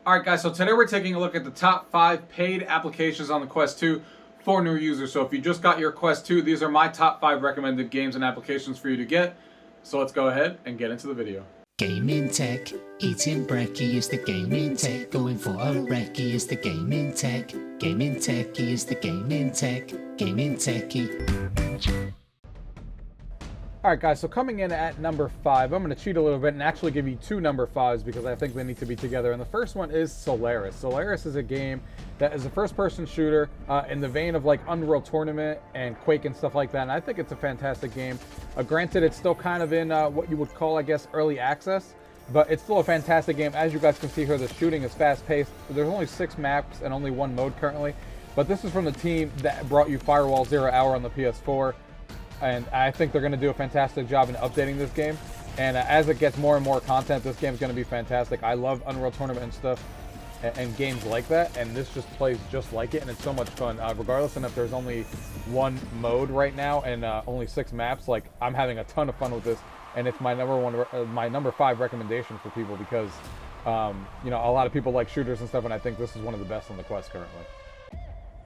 Alright guys, so today we're taking a look at the top 5 paid applications on the Quest 2 for new users. So if you just got your Quest 2, these are my top 5 recommended games and applications for you to get. So let's go ahead and get into the video. Gaming tech, eating brekkie is the gaming tech. Going for a recce is the gaming tech. Gaming techie is the gaming tech. Gaming techie. Alright guys, so coming in at number 5, I'm going to cheat a little bit and actually give you 2 number 5s because I think they need to be together. And the first one is Solaris. Solaris is a game that is a first-person shooter in the vein of like Unreal Tournament and Quake and stuff like that. And I think it's a fantastic game. Granted, it's still kind of in what you would call, I guess, early access. But it's still a fantastic game. As you guys can see here, the shooting is fast-paced. There's only 6 maps and only 1 mode currently. But this is from the team that brought you Firewall 0 Hour on the PS4. And I think they're going to do a fantastic job in updating this game. And as it gets more and more content, this game's going to be fantastic. I love Unreal Tournament and stuff and games like that. And this just plays just like it. And it's so much fun. Regardless, and if there's only 1 mode right now and only 6 maps, like I'm having a ton of fun with this. And it's my number 5 recommendation for people because, you know, a lot of people like shooters and stuff. And I think this is one of the best on the Quest currently.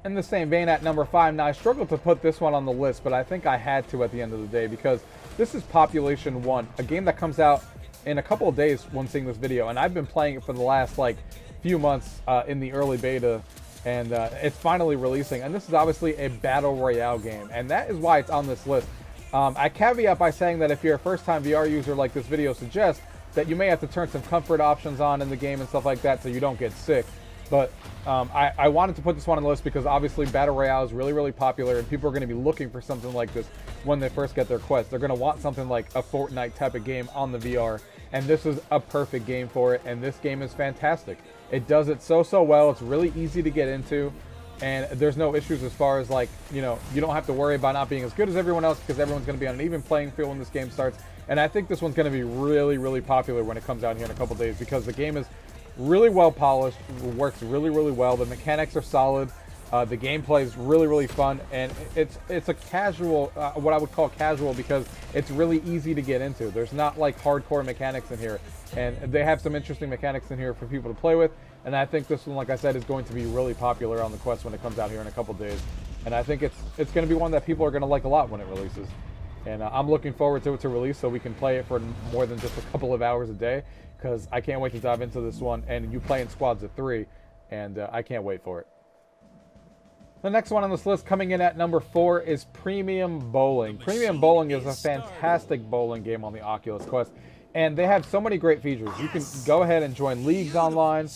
In the same vein, at number 5, now I struggled to put this one on the list, but I think I had to at the end of the day because this is Population 1, a game that comes out in a couple of days when seeing this video, and I've been playing it for the last like few months in the early beta, and it's finally releasing. And this is obviously a battle royale game, and that is why it's on this list. I caveat by saying that if you're a first-time VR user like this video suggests, that you may have to turn some comfort options on in the game and stuff like that so you don't get sick. But I wanted to put this one on the list because obviously Battle Royale is really, really popular and people are going to be looking for something like this when they first get their Quest. They're going to want something like a Fortnite type of game on the VR, and this is a perfect game for it, and this game is fantastic. It does it so well. It's really easy to get into, and there's no issues as far as like, you know, you don't have to worry about not being as good as everyone else because everyone's going to be on an even playing field when this game starts. And I think this one's going to be really, really popular when it comes out here in a couple days because the game is really well polished, works really well. The mechanics are solid. The gameplay is really fun, and it's a casual, what I would call casual, because it's really easy to get into. There's not like hardcore mechanics in here, and they have some interesting mechanics in here for people to play with. And I think this one, like I said, is going to be really popular on the Quest when it comes out here in a couple days. And I think it's going to be one that people are going to like a lot when it releases. And I'm looking forward to it to release so we can play it for more than just a couple of hours a day, because I can't wait to dive into this one. And you play in squads of 3, and I can't wait for it. The next one on this list, coming in at number 4, is Premium Bowling. Premium Bowling is a fantastic bowling game on the Oculus Quest, and they have so many great features. You can go ahead and join leagues online.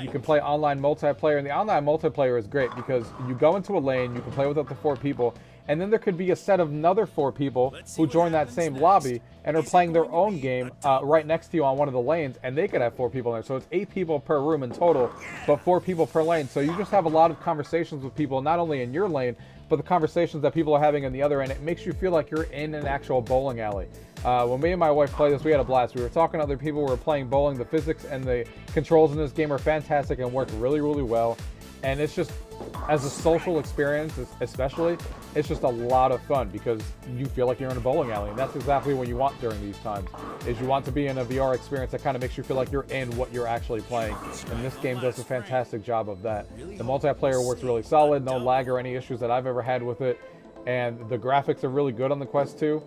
You can play online multiplayer, and the online multiplayer is great because you go into a lane, you can play with up to 4 people, and then there could be a set of another 4 people who join that same lobby and are playing their own game right next to you on one of the lanes, and they could have 4 people in there. So it's 8 people per room in total, but 4 people per lane. So you just have a lot of conversations with people, not only in your lane, but the conversations that people are having in the other end. It makes you feel like you're in an actual bowling alley. When me and my wife played this, we had a blast. We were talking to other people who were playing bowling. The physics and the controls in this game are fantastic and work really well. And it's just, as a social experience especially, it's just a lot of fun because you feel like you're in a bowling alley. And that's exactly what you want during these times, is you want to be in a VR experience that kind of makes you feel like you're in what you're actually playing. And this game does a fantastic job of that. The multiplayer works really solid, no lag or any issues that I've ever had with it. And the graphics are really good on the Quest 2.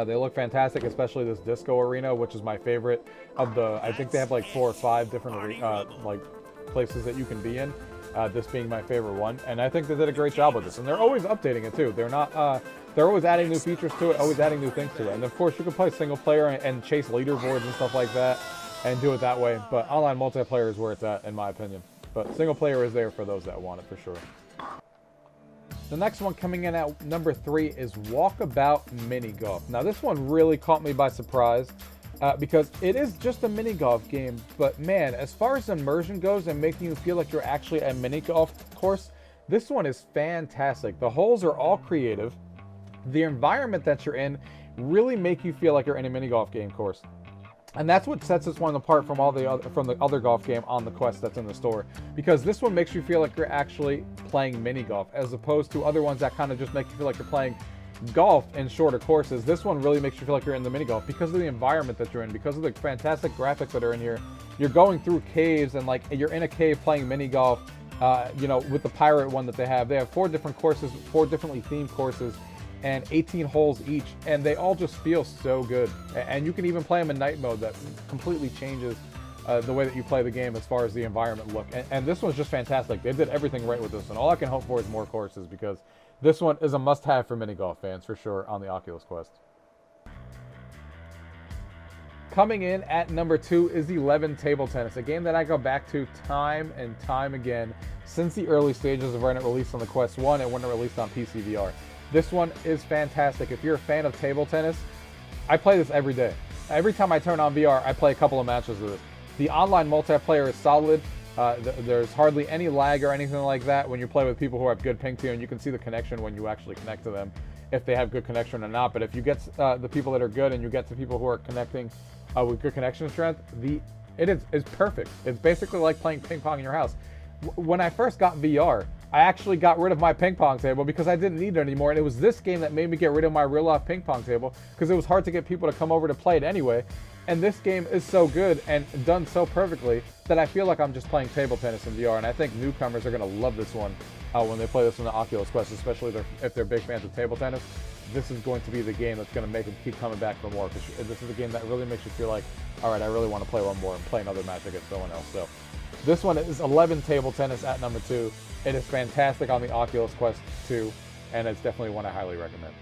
They look fantastic, especially this disco arena, which is my favorite of the, I think they have like 4 or 5 different like places that you can be in. This being my favorite one, and I think they did a great job with this. And they're always updating it too. They're not. They're always adding new features to it, always adding new things to it. And of course, you can play single player and chase leaderboards and stuff like that, and do it that way. But online multiplayer is where it's at, in my opinion. But single player is there for those that want it for sure. The next one coming in at number 3 is Walkabout Minigolf. Now this one really caught me by surprise. Because it is just a mini golf game, but man, as far as immersion goes and making you feel like you're actually at a mini golf course, this one is fantastic. The holes are all creative. The environment that you're in really make you feel like you're in a mini golf game course. And that's what sets this one apart from all the other golf game on the Quest that's in the store, because this one makes you feel like you're actually playing mini golf, as opposed to other ones that kind of just make you feel like you're playing golf in shorter courses. This one really makes you feel like you're in the mini golf because of the environment that you're in, because of the fantastic graphics that are in here, you're going through caves and like you're in a cave playing mini golf. You know, with the pirate one that they have 4 different courses, 4 differently themed courses, and 18 holes each, and they all just feel so good. And you can even play them in night mode. That completely changes the way that you play the game as far as the environment look. And this one's just fantastic. They did everything right with this one. All I can hope for is more courses, because this one is a must-have for mini golf fans for sure on the Oculus Quest. Coming in at number 2 is 11 Table Tennis, a game that I go back to time and time again since the early stages of when it released on the Quest 1 and when it released on PC VR. This one is fantastic. If you're a fan of table tennis, I play this every day. Every time I turn on VR, I play a couple of matches of this. The online multiplayer is solid. There's hardly any lag or anything like that when you play with people who have good ping to you, and you can see the connection when you actually connect to them, if they have good connection or not. But if you get the people that are good and you get to people who are connecting with good connection strength, it's perfect. It's basically like playing ping pong in your house. When I first got VR, I actually got rid of my ping pong table because I didn't need it anymore, and it was this game that made me get rid of my real life ping pong table because it was hard to get people to come over to play it anyway. And this game is so good and done so perfectly that I feel like I'm just playing table tennis in VR, and I think newcomers are going to love this one when they play this on the Oculus Quest, especially if they're big fans of table tennis. This is going to be the game that's going to make them keep coming back for more. This is a game that really makes you feel like, all right, I really want to play one more and play another match against someone else. So this one is 11 Table Tennis at number 2. It is fantastic on the Oculus Quest 2, and it's definitely one I highly recommend.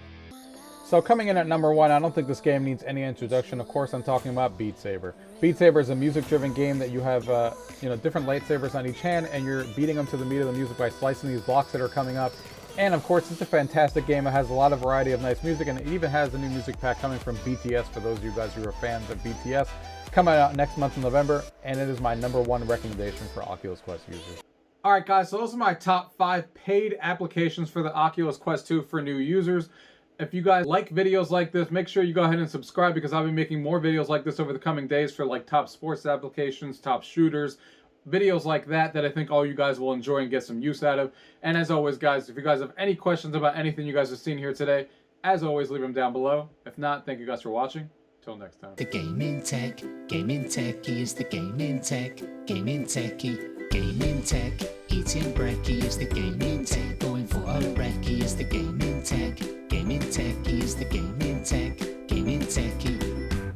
So coming in at number 1, I don't think this game needs any introduction. Of course, I'm talking about Beat Saber. Beat Saber is a music-driven game that you have, different lightsabers on each hand, and you're beating them to the beat of the music by slicing these blocks that are coming up. And of course, it's a fantastic game. It has a lot of variety of nice music, and it even has a new music pack coming from BTS for those of you guys who are fans of BTS, coming out next month in November, and it is my number 1 recommendation for Oculus Quest users. Alright guys, so those are my top 5 paid applications for the Oculus Quest 2 for new users. If you guys like videos like this, make sure you go ahead and subscribe, because I'll be making more videos like this over the coming days for like top sports applications, top shooters, videos like that I think all you guys will enjoy and get some use out of. And as always guys, if you guys have any questions about anything you guys have seen here today, as always, leave them down below. If not, thank you guys for watching. Till next time. The gaming techie is the gaming tech, gaming techie, gaming tech. Eating brekkie is the gaming tech, going for a recce is the gaming tech, gaming techie is the gaming tech, gaming techie.